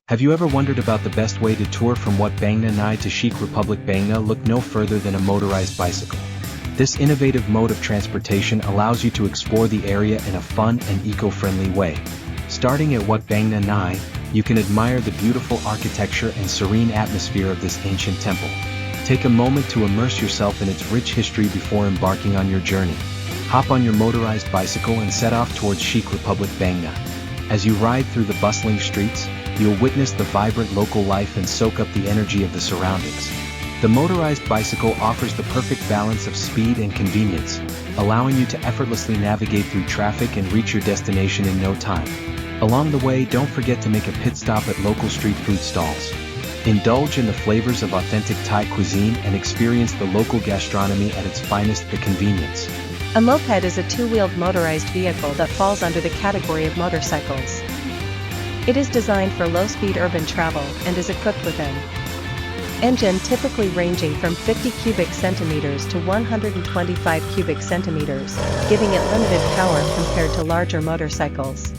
Have you ever wondered about the best way to tour from WAT BANGNA to CHIC Republic BANGNA? Look no further than a motorized bicycle. This innovative mode of transportation allows you to explore the area in a fun and eco-friendly way. Starting at WAT BANGNA, you can admire the beautiful architecture and serene atmosphere of this ancient temple. Take a moment to immerse yourself in its rich history before embarking on your journey. Hop on your motorized bicycle and set off towards CHIC Republic BANGNA. As you ride through the bustling streets, you'll witness the vibrant local life and soak up the energy of the surroundings. The motorized bicycle offers the perfect balance of speed and convenience, allowing you to effortlessly navigate through traffic and reach your destination in no time. Along the way, don't forget to make a pit stop at local street food stalls. Indulge in the flavors of authentic Thai cuisine and experience the local gastronomy at its finest. The convenience. A moped is a two-wheeled motorized vehicle that falls under the category of motorcycles. It is designed for low-speed urban travel and is equipped with an engine typically ranging from 50 cubic centimeters to 125 cubic centimeters, giving it limited power compared to larger motorcycles.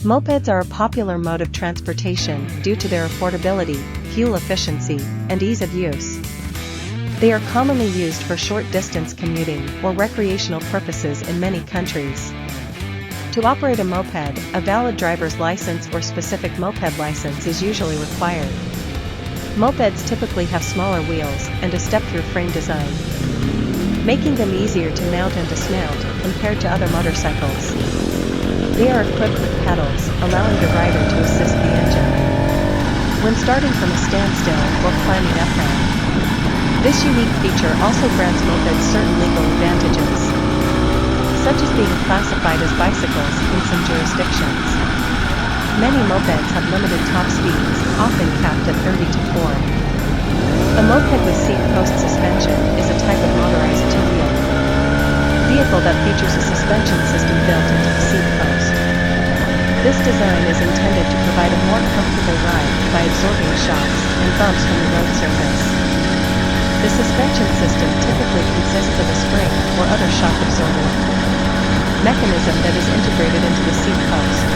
Mopeds are a popular mode of transportation due to their affordability, fuel efficiency, and ease of use. They are commonly used for short-distance commuting or recreational purposes in many countries. To operate a moped, a valid driver's license or specific moped license is usually required. Mopeds typically have smaller wheels and a step-through frame design, making them easier to mount and dismount compared to other motorcycles. They are equipped with pedals, allowing the rider to assist the engine when starting from a standstill or climbing uphill. This unique feature also grants mopeds certain legal advantages, such as being classified as bicycles in some jurisdictions. Many mopeds have limited top speeds, often capped at 30 to 4. A moped with seat post suspension is a type of motorized two-wheel vehicle that features a suspension system built into the seat post. This design is intended to provide a more comfortable ride by absorbing shocks and bumps from the road surface. The suspension system typically consists of a spring or other shock absorber mechanism that is integrated into the seat post,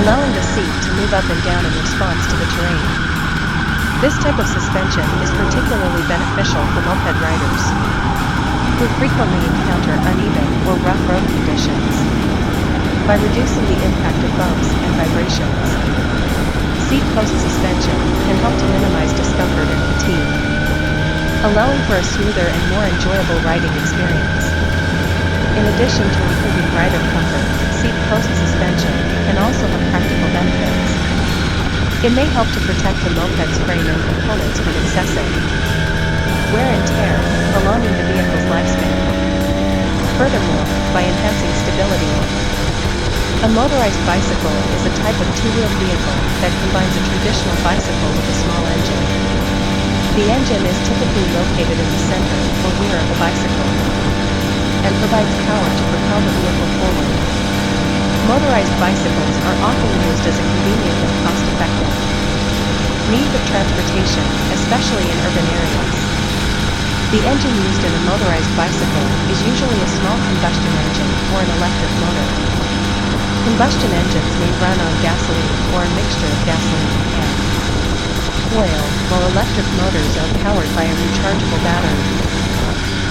allowing the seat to move up and down in response to the terrain. This type of suspension is particularly beneficial for moped riders who frequently encounter uneven or rough road conditions. By reducing the impact of bumps and vibrations, seat post suspension can help to minimize discomfort and fatigue, allowing for a smoother and more enjoyable riding experience. In addition to improving rider comfort, seat post suspension can also have practical benefits. It may help to protect the moped's frame and components from excessive wear and tear, prolonging the vehicle's lifespan. Furthermore, by enhancing stability, a motorized bicycle is a type of two-wheeled vehicle that combines a traditional bicycle with a small engine. The engine is typically located in the center or rear of the bicycle and provides power to propel the vehicle forward. Motorized bicycles are often used as a convenient and cost-effective means of transportation, especially in urban areas. The engine used in a motorized bicycle is usually a small combustion engine or an electric motor. Combustion engines may run on gasoline or a mixture of gasoline and oil, while electric motors are powered by a rechargeable battery.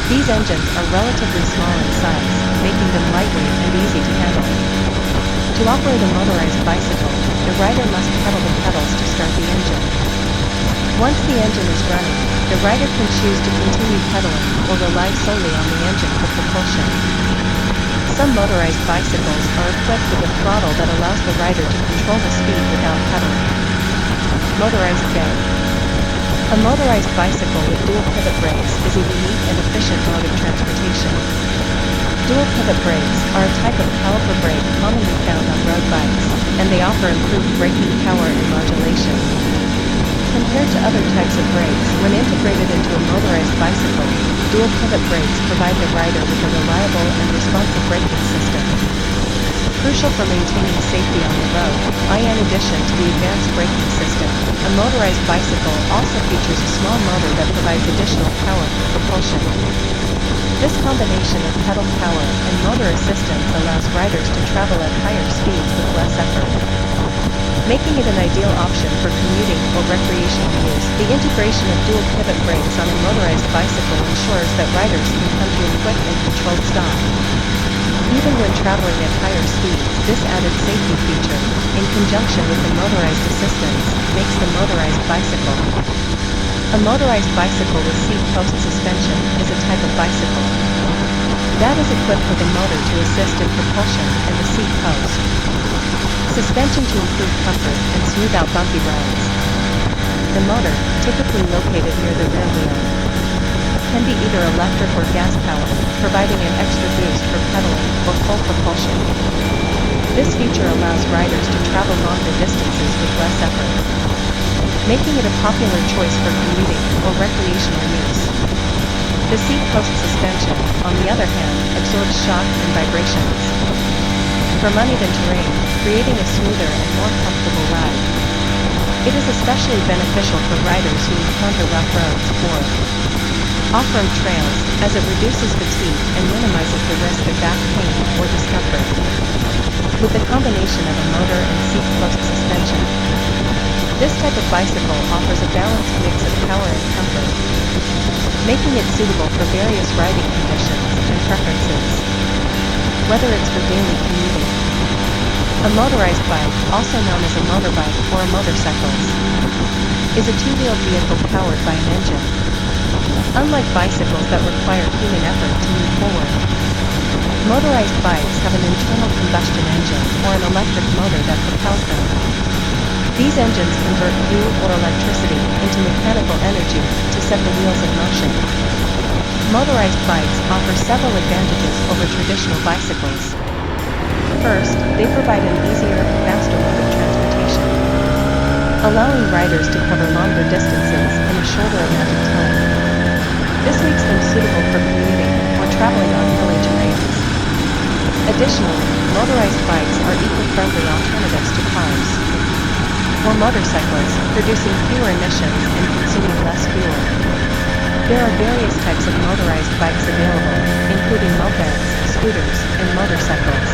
These engines are relatively small in size, making them lightweight and easy to handle. To operate a motorized bicycle, the rider must pedal the pedals to start the engine. Once the engine is running, the rider can choose to continue pedaling or rely solely on the engine for propulsion. Some motorized bicycles are equipped with a throttle that allows the rider to control the speed without pedaling. Motorized bike. A motorized bicycle with dual pivot brakes is a unique and efficient mode of transportation. Dual pivot brakes are a type of caliper brake commonly found on road bikes, and they offer improved braking power and modulation. Compared to other types of brakes, when integrated into a motorized bicycle, dual pivot brakes provide the rider with a reliable and responsive braking system, crucial for maintaining safety on the road. In addition to the advanced braking system, a motorized bicycle also features a small motor that provides additional power for propulsion. This combination of pedal power and motor assistance allows riders to travel at higher speeds with less effort. making it an ideal option for commuting or recreational use. The integration of dual pivot brakes on a motorized bicycle ensures that riders can come to a quick and controlled stop. Even when traveling at higher speeds, this added safety feature, in conjunction with the motorized assistance, makes the motorized bicycle. A motorized bicycle with seat post suspension is a type of bicycle that is equipped with a motor to assist in propulsion and the seat post. Suspension to improve comfort and smooth out bumpy rides. The motor, typically located near the rear wheel, can be either electric or gas powered, providing an extra boost for pedaling or full propulsion. This feature allows riders to travel longer distances with less effort, making it a popular choice for commuting or recreational use. The seat post suspension, on the other hand, absorbs shock and vibrations from uneven terrain, creating a smoother and more comfortable ride. It is especially beneficial for riders who encounter rough roads or off-road trails, as it reduces fatigue and minimizes the risk of back pain or discomfort. With the combination of a motor and seat post suspension, this type of bicycle offers a balanced mix of power and comfort, making it suitable for various riding conditions and preferences, whether it's for daily commuting. A motorized bike, also known as a motorbike or a motorcycle, is a two-wheeled vehicle powered by an engine. Unlike bicycles that require human effort to move forward, motorized bikes have an internal combustion engine or an electric motor that propels them. These engines convert fuel or electricity into mechanical energy to set the wheels in motion. Motorized bikes offer several advantages over traditional bicycles. First, they provide an easier, faster mode of transportation, allowing riders to cover longer distances in a shorter amount of time. This makes them suitable for commuting or traveling on hilly terrains. Additionally, motorized bikes are eco-friendly alternatives to cars or motorcycles, producing fewer emissions and consuming less fuel. There are various types of motorized bikes available, including mopeds, scooters, and motorcycles.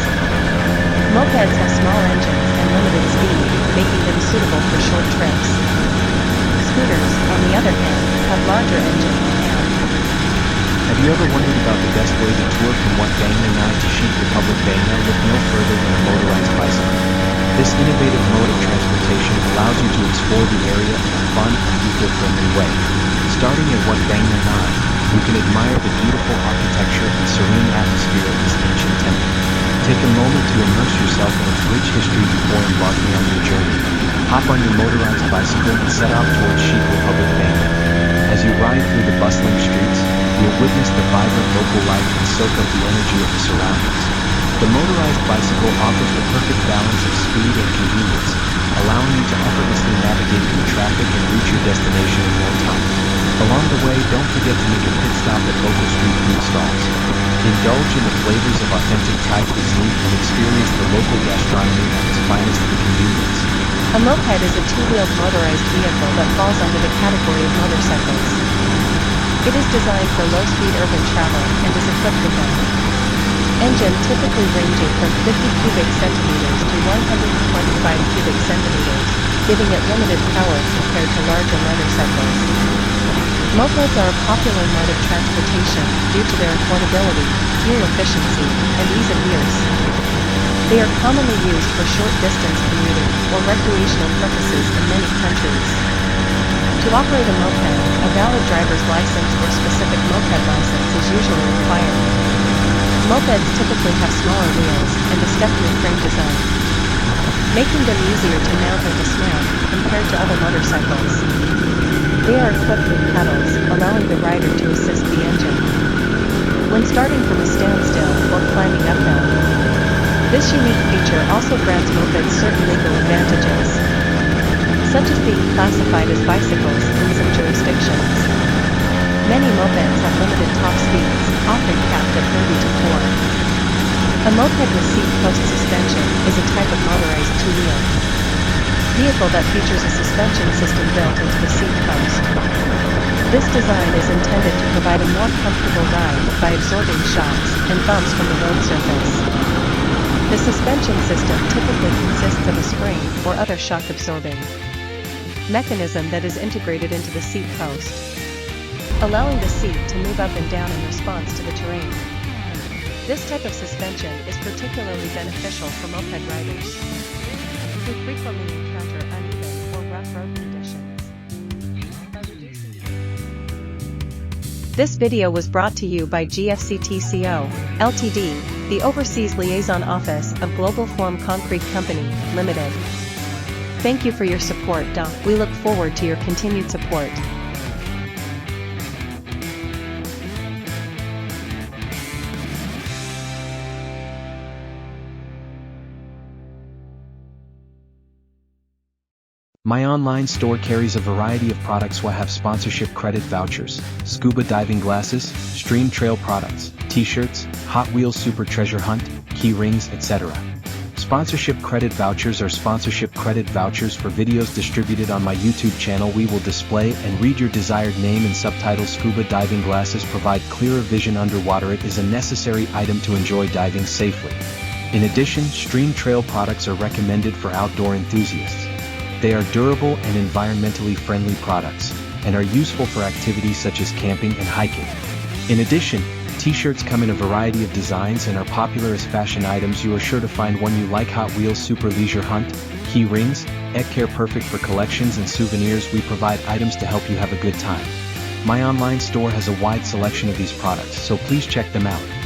Mopeds have small engines and limited speed, making them suitable for short trips. Scooters, on the other hand, have larger engines and... Have you ever wondered about the best way to tour from what BANGNA to CHIC Republic? BANGNA look no further than a motorized bicycle. This innovative mode of transportation allows you to explore the area in a fun and eco-friendly way. Starting at Wat BANGNA 9, you can admire the beautiful architecture and serene atmosphere of this ancient temple. Take a moment to immerse yourself in its rich history before embarking on your journey. Hop on your motorized bicycle and set out towards CHIC Republic BANGNA. As you ride through the bustling streets, you'll witness the vibrant local life and soak up the energy of the surroundings. The motorized bicycle offers the perfect balance of speed and convenience, allowing you to effortlessly navigate through traffic and reach your destination in no time. Along the way, don't forget to make a pit stop at local street food stalls. Indulge in the flavors of authentic Thai cuisine and experience the local gastronomy at its finest for convenience. A moped is a two-wheeled motorized vehicle that falls under the category of motorcycles. It is designed for low-speed urban travel and is equipped with an engine typically ranging from 50 cubic centimeters to 125 cubic centimeters, giving it limited power compared to larger motorcycles. Mopeds are a popular mode of transportation due to their affordability, fuel efficiency, and ease of use. They are commonly used for short-distance commuting or recreational purposes in many countries. To operate a moped, a valid driver's license or specific moped license is usually required. Mopeds typically have smaller wheels and a step-through frame design, making them easier to mount or dismount compared to other motorcycles. They are equipped with pedals, allowing the rider to assist the engine when starting from a standstill or climbing uphill. This unique feature also grants mopeds certain legal advantages, such as being classified as bicycles in some jurisdictions. Many mopeds have limited top speeds, often capped at 30 to 4. A moped with seat post suspension is a type of motorized two-wheel vehicle that features a suspension system built into the seat post. This design is intended to provide a more comfortable ride by absorbing shocks and bumps from the road surface. The suspension system typically consists of a spring or other shock-absorbing mechanism that is integrated into the seat post, allowing the seat to move up and down in response to the terrain. This type of suspension is particularly beneficial for moped riders who frequently encounter uneven or rough road conditions. This video was brought to you by GFCTCO, Ltd., the Overseas Liaison Office of Global Form Concrete Company, Limited. Thank you for your support, Doc. We look forward to your continued support. My online store carries a variety of products. We have sponsorship credit vouchers, scuba diving glasses, stream trail products, t-shirts, Hot Wheels Super Treasure Hunt, key rings, etc. Sponsorship credit vouchers are sponsorship credit vouchers for videos distributed on my YouTube channel. We will display and read your desired name and subtitle. Scuba diving glasses provide clearer vision underwater. It is a necessary item to enjoy diving safely. In addition, stream trail products are recommended for outdoor enthusiasts. They are durable and environmentally friendly products, and are useful for activities such as camping and hiking. In addition, t-shirts come in a variety of designs and are popular as fashion items. You are sure to find one you like. Hot Wheels Super Leisure Hunt, key rings, egg care, perfect for collections and souvenirs. We provide items to help you have a good time. My online store has a wide selection of these products, so please check them out.